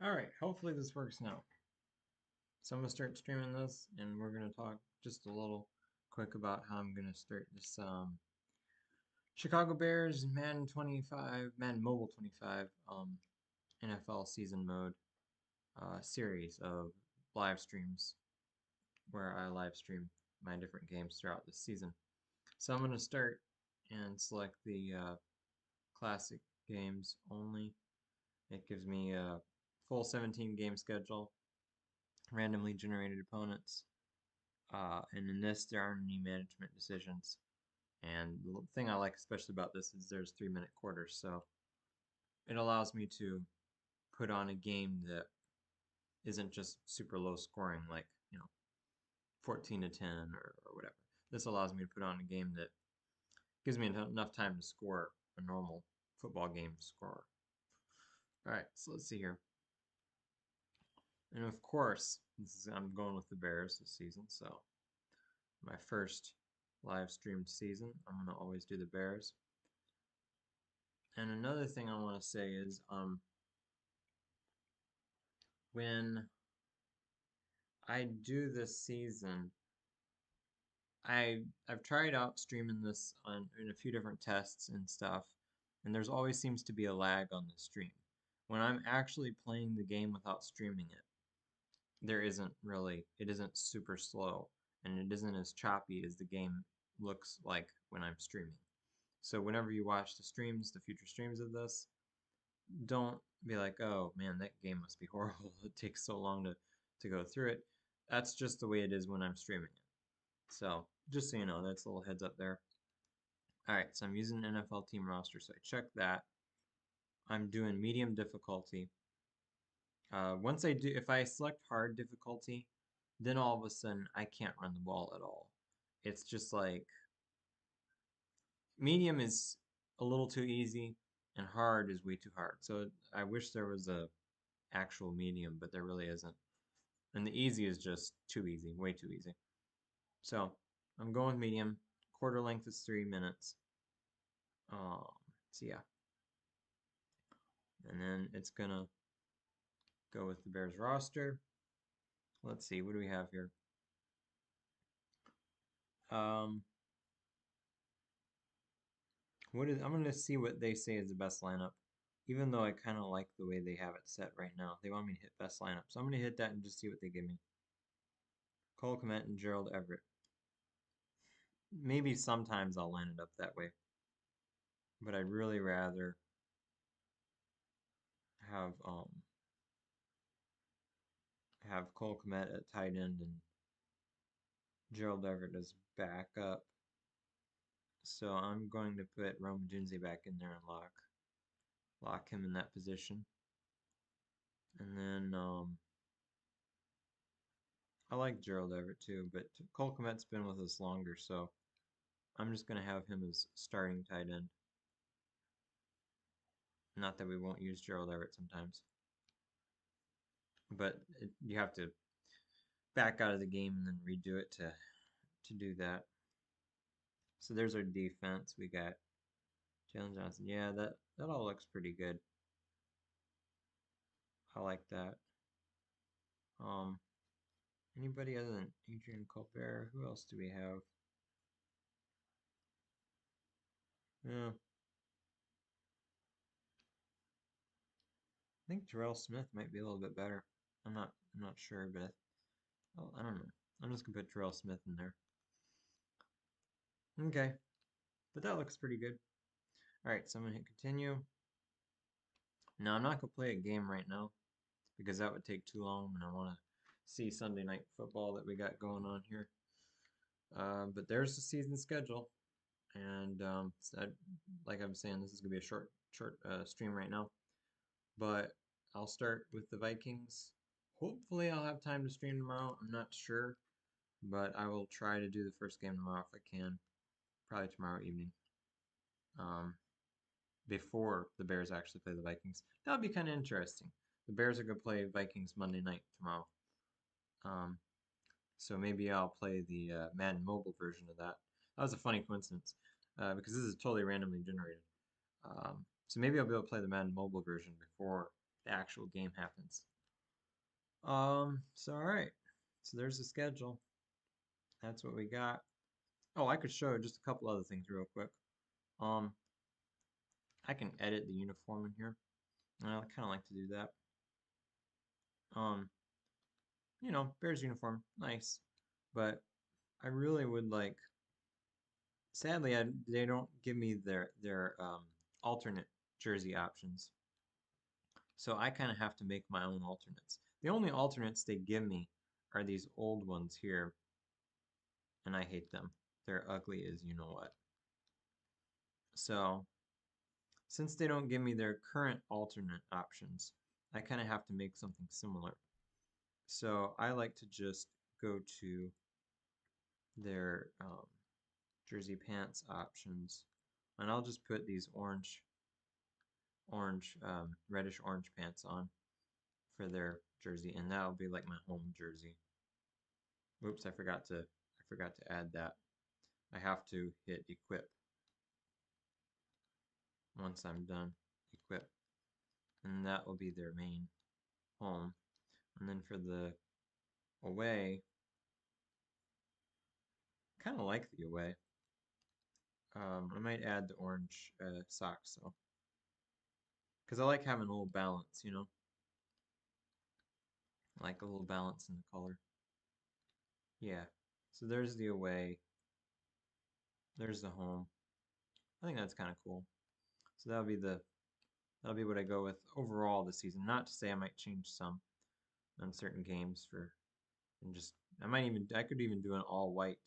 Alright, hopefully this works now. So I'm going to start streaming this, and we're going to talk just a little quick about how I'm going to start this Chicago Bears Madden 25, Madden Mobile 25 NFL season mode series of live streams where I live stream my different games throughout the season. So I'm going to start and select the classic games only. It gives me a full 17 game schedule, randomly generated opponents, and in this there aren't any management decisions. And the thing I like especially about this is there's 3-minute quarters, so it allows me to put on a game that isn't just super low scoring, like 14 to 10 or whatever. This allows me to put on a game that gives me enough time to score a normal football game score. All right, so let's see here. And of course, I'm going with the Bears this season, so my first live streamed season, I'm going to always do the Bears. And another thing I want to say is when I do this season, I've tried out streaming this in a few different tests and stuff, and there's always seems to be a lag on the stream. When I'm actually playing the game without streaming it, there isn't really, it isn't super slow, and it isn't as choppy as the game looks like when I'm streaming. So whenever you watch the streams, the future streams of this, don't be like, oh man, that game must be horrible. It takes so long to go through it. That's just the way it is when I'm streaming it. So just so you know, that's a little heads up there. All right, so I'm using an NFL team roster, so I check that. I'm doing medium difficulty. Once I do, if I select hard difficulty, then all of a sudden I can't run the ball at all. It's just like medium is a little too easy and hard is way too hard. So I wish there was a actual medium, but there really isn't. And the easy is just too easy, way too easy. So I'm going with medium. Quarter length is 3 minutes. So yeah. And then it's gonna go with the Bears roster. Let's see, what do we have here? Um, I'm gonna see what they say is the best lineup. Even though I kind of like the way they have it set right now, they want me to hit best lineup, so I'm gonna hit that and just see what they give me. Cole Kmet and Gerald Everett. Maybe sometimes I'll line it up that way, but I'd really rather have have Cole Kmet at tight end and Gerald Everett as backup. So I'm going to put Rome Junzi back in there and lock him in that position. And then I like Gerald Everett too, but Cole Kmet's been with us longer, so I'm just gonna have him as starting tight end. Not that we won't use Gerald Everett sometimes, but you have to back out of the game and then redo it to do that. So there's our defense. We got Jalen Johnson. Yeah, that all looks pretty good. I like that. Um, Anybody other than Adrian Colbert? Who else do we have? Yeah, I think Terrell Smith might be a little bit better. I'm not sure, but I don't know. I'm just gonna put Terrell Smith in there. Okay, but that looks pretty good. All right, so I'm gonna hit continue. Now I'm not gonna play a game right now because that would take too long, and I want to see Sunday night football that we got going on here. But there's the season schedule, and like I'm saying, this is gonna be a short stream right now. But I'll start with the Vikings. Hopefully, I'll have time to stream tomorrow. I'm not sure, but I will try to do the first game tomorrow if I can. Probably tomorrow evening. Um, Before the Bears actually play the Vikings. That would be kind of interesting. The Bears are going to play Vikings Monday night tomorrow. Um, so maybe I'll play the Madden mobile version of that. That was a funny coincidence because this is totally randomly generated. So maybe I'll be able to play the Madden mobile version before the actual game happens. So all right. So there's the schedule. That's what we got. Oh, I could show just a couple other things real quick. Um, I can edit the uniform in here. And I kind of like to do that. Um, Bears uniform, nice. But I really would like. Sadly, they don't give me their alternate jersey options. So I kind of have to make my own alternates. The only alternates they give me are these old ones here, and I hate them. They're ugly as you know what. So since they don't give me their current alternate options, I kind of have to make something similar. So I like to just go to their jersey pants options, and I'll just put these reddish orange pants on for their jersey, and that'll be like my home jersey. Oops, I forgot to add that. I have to hit equip once I'm done equip, and that will be their main home. And then for the away, kind of like the away. I might add the orange socks though, because I like having a little balance, I like a little balance in the color. Yeah. So there's the away. There's the home. I think that's kind of cool. So that'll be what I go with overall this season. Not to say I might change some on certain games and just I could even do an all white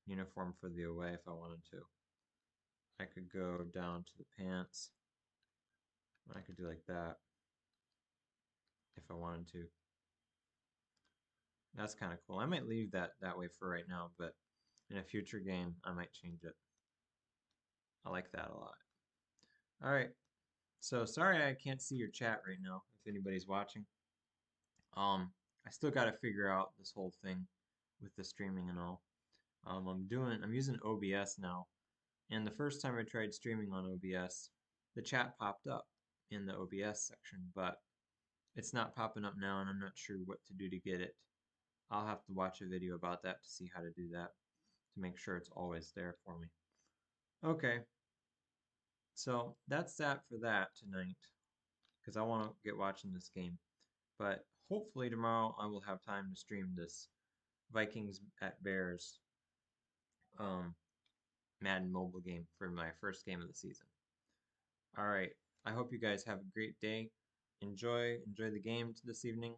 uniform for the away if I wanted to. I could go down to the pants. I could do like that if I wanted to. That's kind of cool. I might leave that way for right now, but in a future game I might change it. I like that a lot. All right. So sorry I can't see your chat right now if anybody's watching. I still got to figure out this whole thing with the streaming and all. I'm using OBS now, and the first time I tried streaming on OBS, the chat popped up in the OBS section, but it's not popping up now, and I'm not sure what to do to get it. I'll have to watch a video about that to see how to do that to make sure it's always there for me. Okay, so that's that for that tonight, because I want to get watching this game. But hopefully tomorrow I will have time to stream this Vikings at Bears um, Madden mobile game for my first game of the season. All right. I hope you guys have a great day. Enjoy the game this evening.